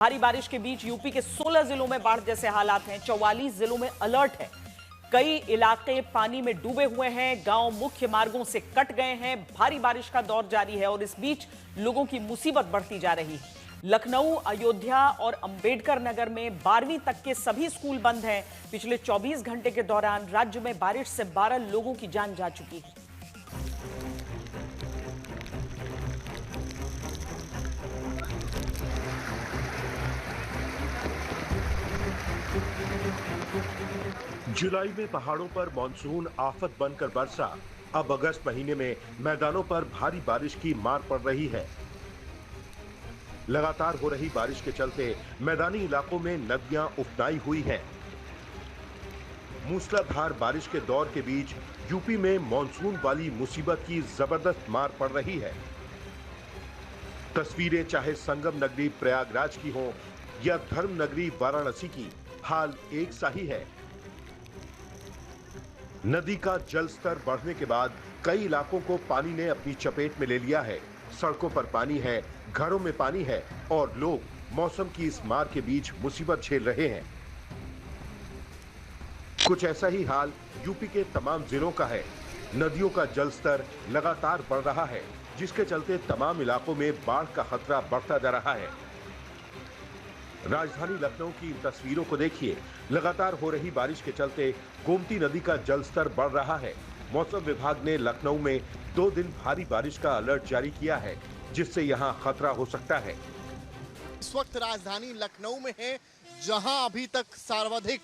भारी बारिश के बीच यूपी के 16 जिलों में बाढ़ जैसे हालात हैं। 44 जिलों में अलर्ट है। कई इलाके पानी में डूबे हुए हैं। गांव मुख्य मार्गों से कट गए हैं। भारी बारिश का दौर जारी है और इस बीच लोगों की मुसीबत बढ़ती जा रही है। लखनऊ, अयोध्या और अंबेडकर नगर में 12वीं तक के सभी स्कूल बंद हैं। पिछले 24 घंटे के दौरान राज्य में बारिश से 12 लोगों की जान जा चुकी है। जुलाई में पहाड़ों पर मानसून आफत बनकर बरसा। अब अगस्त महीने में मैदानों पर भारी बारिश की मार पड़ रही है। लगातार हो रही बारिश के चलते मैदानी इलाकों में नदियां उफनाई हुई हैं। मूसलाधार बारिश के दौर के बीच यूपी में मानसून वाली मुसीबत की जबरदस्त मार पड़ रही है। तस्वीरें चाहे संगम नगरी प्रयागराज की हो या धर्म नगरी वाराणसी की, हाल एक सा ही है। नदी का जल स्तर बढ़ने के बाद कई इलाकों को पानी ने अपनी चपेट में ले लिया है। सड़कों पर पानी है, घरों में पानी है और लोग मौसम की इस मार के बीच मुसीबत झेल रहे हैं। कुछ ऐसा ही हाल यूपी के तमाम जिलों का है। नदियों का जल स्तर लगातार बढ़ रहा है, जिसके चलते तमाम इलाकों में बाढ़ का खतरा बढ़ता जा रहा है। राजधानी लखनऊ की इन तस्वीरों को देखिए। लगातार हो रही बारिश के चलते गोमती नदी का जलस्तर बढ़ रहा है। मौसम विभाग ने लखनऊ में 2 दिन भारी बारिश का अलर्ट जारी किया है, जिससे यहां खतरा हो सकता है। इस वक्त राजधानी लखनऊ में है, जहां अभी तक सर्वाधिक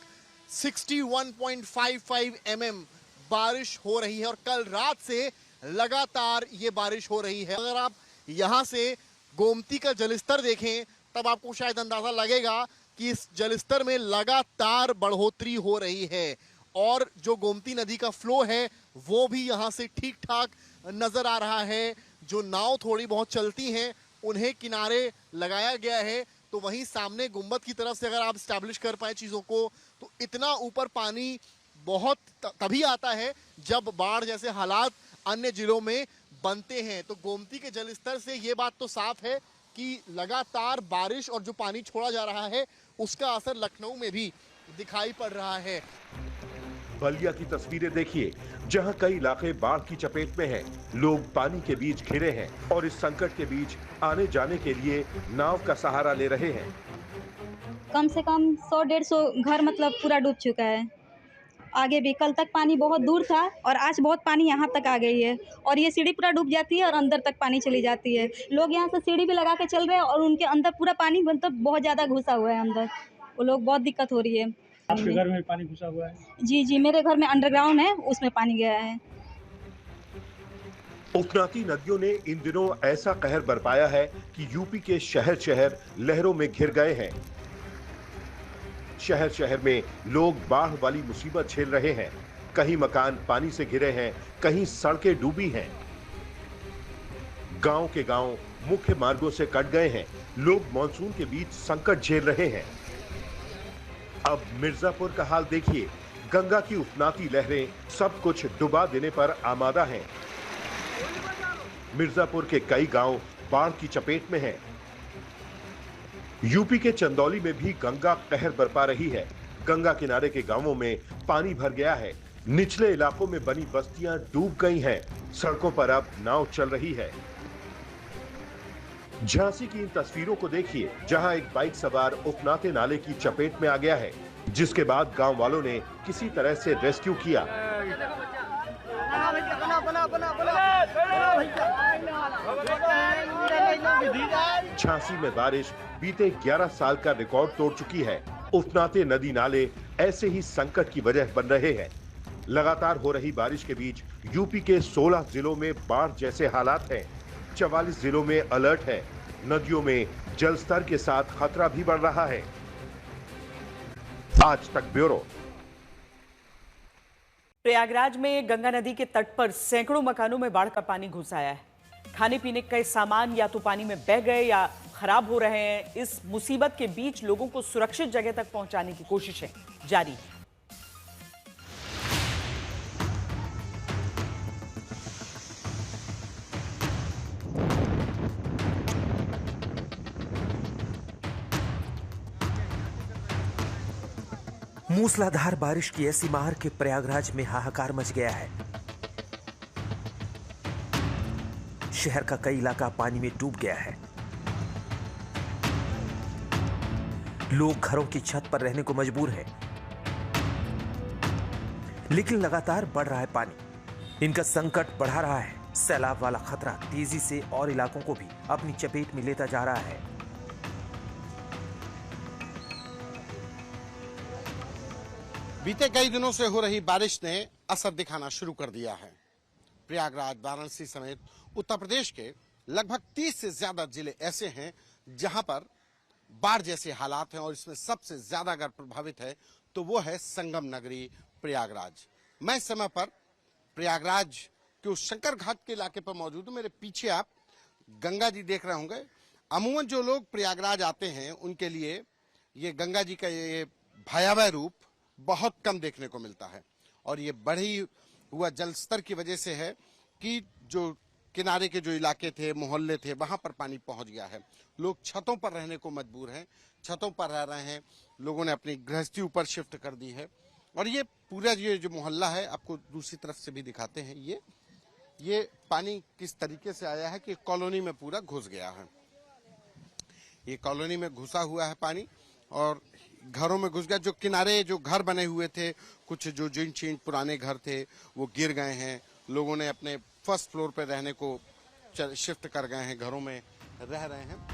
61.55 mm बारिश हो रही है और कल रात से लगातार ये बारिश हो रही है। अगर आप यहां से गोमती का जलस्तर देखें तब आपको शायद अंदाजा लगेगा कि इस जलस्तर में लगातार बढ़ोतरी हो रही है और जो गोमती नदी का फ्लो है वो भी यहां से ठीक ठाक नजर आ रहा है। जो नाव थोड़ी बहुत चलती हैं उन्हें किनारे लगाया गया है, तो वहीं सामने गुंबद की तरफ से अगर आप स्टैब्लिश कर पाए चीज़ों को, तो इतना ऊपर पानी बहुत तभी आता है जब बाढ़ जैसे हालात अन्य जिलों में बनते हैं। तो गोमती के जलस्तर से ये बात तो साफ है कि लगातार बारिश और जो पानी छोड़ा जा रहा है उसका असर लखनऊ में भी दिखाई पड़ रहा है। बलिया की तस्वीरें देखिए, जहां कई इलाके बाढ़ की चपेट में हैं। लोग पानी के बीच घिरे हैं और इस संकट के बीच आने जाने के लिए नाव का सहारा ले रहे हैं। कम से कम 100-150 घर मतलब पूरा डूब चुका है। आगे भी कल तक पानी बहुत दूर था और आज बहुत पानी यहाँ तक आ गई है और ये सीढ़ी पूरा डूब जाती है और अंदर तक पानी चली जाती है। लोग यहाँ से सीढ़ी भी लगा के चल रहे हैं और उनके अंदर पूरा पानी मतलब बहुत ज़्यादा घुसा हुआ है अंदर। वो लोग बहुत दिक्कत हो रही है। आपके घर में पानी घुसा हुआ है? जी, मेरे घर में अंडरग्राउंड है, उसमें पानी गया है। उफनाती नदियों ने इन दिनों ऐसा कहर बरपाया है कि यूपी के शहर शहर लहरों में घिर गए हैं। शहर शहर में लोग बाढ़ वाली मुसीबत झेल रहे हैं। कहीं मकान पानी से घिरे हैं, कहीं सड़कें डूबी हैं। गांव के गांव मुख्य मार्गों से कट गए हैं। लोग मानसून के बीच संकट झेल रहे हैं। अब मिर्जापुर का हाल देखिए। गंगा की उफनाती लहरें सब कुछ डुबा देने पर आमादा हैं। मिर्जापुर के कई गांव बाढ़ की चपेट में हैं। यूपी के चंदौली में भी गंगा कहर बरपा रही है। गंगा किनारे के गांवों में पानी भर गया है। निचले इलाकों में बनी बस्तियां डूब गई हैं। सड़कों पर अब नाव चल रही है। झांसी की इन तस्वीरों को देखिए, जहां एक बाइक सवार उफनाते नाले की चपेट में आ गया है, जिसके बाद गांव वालों ने किसी तरह से रेस्क्यू किया। झांसी में बारिश बीते 11 साल का रिकॉर्ड तोड़ चुकी है। उफनाते नदी नाले ऐसे ही संकट की वजह बन रहे हैं। लगातार हो रही बारिश के बीच यूपी के 16 जिलों में बाढ़ जैसे हालात हैं। 44 जिलों में अलर्ट है। नदियों में जलस्तर के साथ खतरा भी बढ़ रहा है। आज तक ब्यूरो। प्रयागराज में गंगा नदी के तट पर सैकड़ों मकानों में बाढ़ का पानी घुस आया है। खाने पीने के सामान या तो पानी में बह गए या खराब हो रहे हैं। इस मुसीबत के बीच लोगों को सुरक्षित जगह तक पहुंचाने की कोशिशें जारी हैं। मूसलाधार बारिश की ऐसी मार के प्रयागराज में हाहाकार मच गया है। शहर का कई इलाका पानी में डूब गया है। लोग घरों की छत पर रहने को मजबूर हैं। लेकिन लगातार बढ़ रहा है पानी, इनका संकट बढ़ा रहा है। सैलाब वाला खतरा तेजी से और इलाकों को भी अपनी चपेट में लेता जा रहा है। बीते कई दिनों से हो रही बारिश ने असर दिखाना शुरू कर दिया है। प्रयागराज, वाराणसी समेत उत्तर प्रदेश के लगभग 30 से ज्यादा जिले ऐसे हैं जहां पर बाढ़ जैसे हालात हैं और इसमें सबसे ज्यादा अगर प्रभावित है तो वो है संगम नगरी प्रयागराज। मैं इस समय पर प्रयागराज के उस शंकर घाट के इलाके पर मौजूद हूं। मेरे पीछे आप गंगा जी देख रहे होंगे। अमूमन जो लोग प्रयागराज आते हैं उनके लिए ये गंगा जी का ये भयावह रूप बहुत कम देखने को मिलता है और ये बढ़ी हुआ जल स्तर की वजह से है कि जो किनारे के जो इलाके थे, मोहल्ले थे, वहां पर पानी पहुंच गया है। लोग छतों पर रहने को मजबूर हैं, छतों पर रह रहे हैं। लोगों ने अपनी गृहस्थी ऊपर शिफ्ट कर दी है और ये पूरा ये जो मोहल्ला है, आपको दूसरी तरफ से भी दिखाते हैं। ये पानी किस तरीके से आया है कि कॉलोनी में पूरा घुस गया है। ये कॉलोनी में घुसा हुआ है पानी और घरों में घुस गया। जो किनारे जो घर बने हुए थे, कुछ जो जिन चीन पुराने घर थे वो गिर गए हैं। लोगों ने अपने फर्स्ट फ्लोर पे रहने को शिफ्ट कर गए हैं, घरों में रह रहे हैं।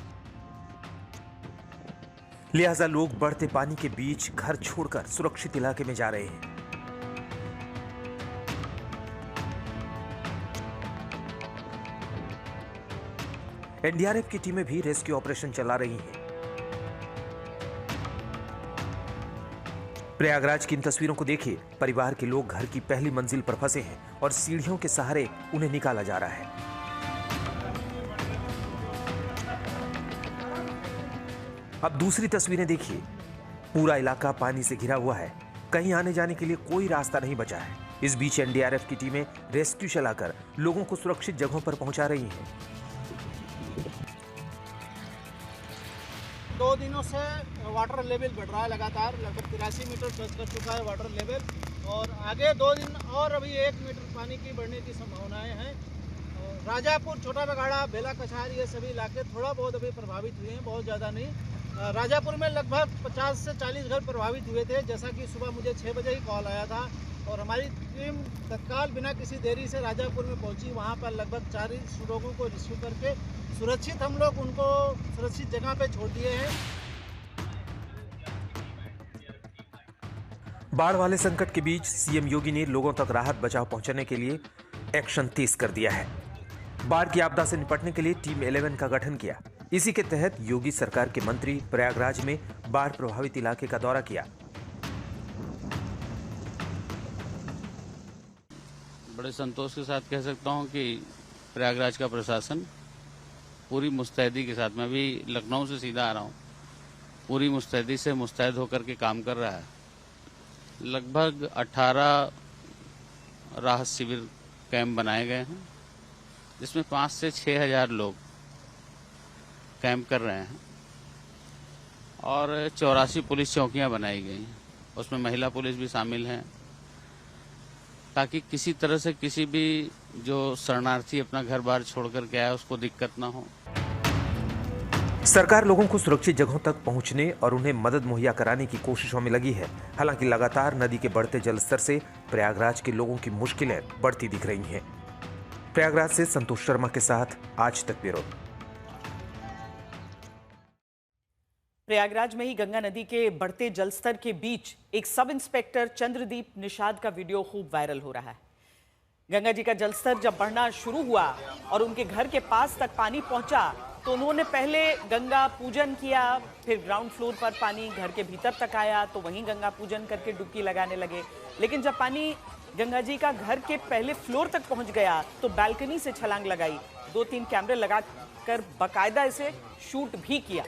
लिहाजा लोग बढ़ते पानी के बीच घर छोड़कर सुरक्षित इलाके में जा रहे हैं। एनडीआरएफ की टीमें भी रेस्क्यू ऑपरेशन चला रही हैं। प्रयागराज की इन तस्वीरों को देखिए। परिवार के लोग घर की पहली मंजिल पर फंसे हैं और सीढ़ियों के सहारे उन्हें निकाला जा रहा है। अब दूसरी तस्वीरें देखिए। पूरा इलाका पानी से घिरा हुआ है, कहीं आने जाने के लिए कोई रास्ता नहीं बचा है। इस बीच एनडीआरएफ की टीमें रेस्क्यू चलाकर लोगों को सुरक्षित जगहों पर पहुंचा रही हैं। 2 दिनों से वाटर लेवल बढ़ रहा है लगातार, लगभग 83 मीटर टच कर चुका है वाटर लेवल और आगे 2 दिन और अभी 1 मीटर पानी की बढ़ने की संभावनाएं हैं। राजापुर, छोटा बगाड़ा, बेला कछार ये सभी इलाके थोड़ा बहुत अभी प्रभावित हुए हैं, बहुत ज़्यादा नहीं। राजापुर में लगभग 50 से 40 घर प्रभावित हुए थे, जैसा कि सुबह मुझे 6 बजे ही कॉल आया था और हमारी टीम तत्काल बिना किसी देरी से राजापुर में पहुंची। वहां पर लगभग 40 लोगों को रेस्क्यू करके सुरक्षित हम लोग उनको सुरक्षित जगह पे छोड़ दिए हैं। बाढ़ वाले संकट के बीच सीएम योगी ने लोगों तक राहत बचाव पहुंचाने के लिए एक्शन तेज कर दिया है। बाढ़ की आपदा से निपटने के लिए टीम 11 का गठन किया। इसी के तहत योगी सरकार के मंत्री प्रयागराज में बाढ़ प्रभावित इलाके का दौरा किया। बड़े संतोष के साथ कह सकता हूं कि प्रयागराज का प्रशासन पूरी मुस्तैदी के साथ, मैं भी लखनऊ से सीधा आ रहा हूं, पूरी मुस्तैदी से मुस्तैद होकर के काम कर रहा है। लगभग 18 राहत शिविर कैंप बनाए गए हैं, जिसमें 5 से 6 हजार लोग कैंप कर रहे हैं और 84 पुलिस चौकियां बनाई गई हैं, उसमें महिला पुलिस भी शामिल हैं, ताकि किसी तरह से किसी भी जो शरणार्थी अपना घर बार छोड़ कर के आया उसको दिक्कत ना हो। सरकार लोगों को सुरक्षित जगहों तक पहुंचने और उन्हें मदद मुहैया कराने की कोशिशों में लगी है। हालांकि लगातार नदी के बढ़ते जलस्तर से प्रयागराज के लोगों की मुश्किलें बढ़ती दिख रही हैं। प्रयागराज से संतोष शर्मा के साथ आज तक ब्यूरो। प्रयागराज में ही गंगा नदी के बढ़ते जलस्तर के बीच एक सब इंस्पेक्टर चंद्रदीप निषाद का वीडियो खूब वायरल हो रहा है। गंगा जी का जलस्तर जब बढ़ना शुरू हुआ और उनके घर के पास तक पानी पहुंचा तो उन्होंने पहले गंगा पूजन किया, फिर ग्राउंड फ्लोर पर पानी घर के भीतर तक आया तो वहीं गंगा पूजन करके डुबकी लगाने लगे। लेकिन जब पानी गंगा जी का घर के पहले फ्लोर तक पहुंच गया तो बालकनी से छलांग लगाई, 2-3 कैमरे लगाकर बाकायदा इसे शूट भी किया।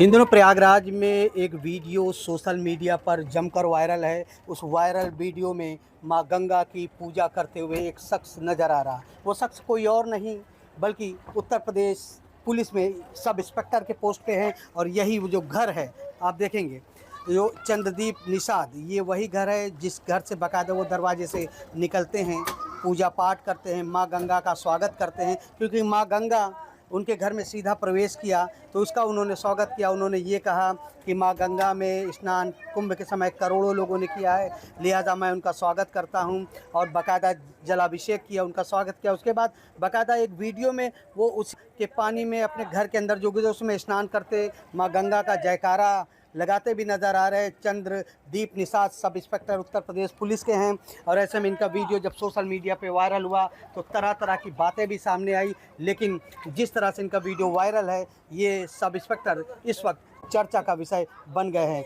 इन दिनों प्रयागराज में एक वीडियो सोशल मीडिया पर जमकर वायरल है। उस वायरल वीडियो में मां गंगा की पूजा करते हुए एक शख्स नज़र आ रहा। वो शख्स कोई और नहीं बल्कि उत्तर प्रदेश पुलिस में सब इंस्पेक्टर के पोस्ट पे हैं। और यही वो जो घर है आप देखेंगे, जो चंद्रदीप निषाद, ये वही घर है जिस घर से बाकायदा वो दरवाजे से निकलते हैं, पूजा पाठ करते हैं, माँ गंगा का स्वागत करते हैं। क्योंकि माँ गंगा उनके घर में सीधा प्रवेश किया तो उसका उन्होंने स्वागत किया। उन्होंने ये कहा कि माँ गंगा में स्नान कुंभ के समय करोड़ों लोगों ने किया है, लिहाजा मैं उनका स्वागत करता हूं। और बाकायदा जलाभिषेक किया, उनका स्वागत किया। उसके बाद बाकायदा एक वीडियो में वो उसके पानी में अपने घर के अंदर जो गुजरे उसमें स्नान करते माँ गंगा का जयकारा लगाते भी नज़र आ रहे हैं। Chandradeep Nishad sub inspector Uttar Pradesh police के हैं। और ऐसे में इनका वीडियो जब सोशल मीडिया पे वायरल हुआ तो तरह तरह की बातें भी सामने आई। लेकिन जिस तरह से इनका वीडियो वायरल है, ये सब इंस्पेक्टर इस वक्त चर्चा का विषय बन गए हैं।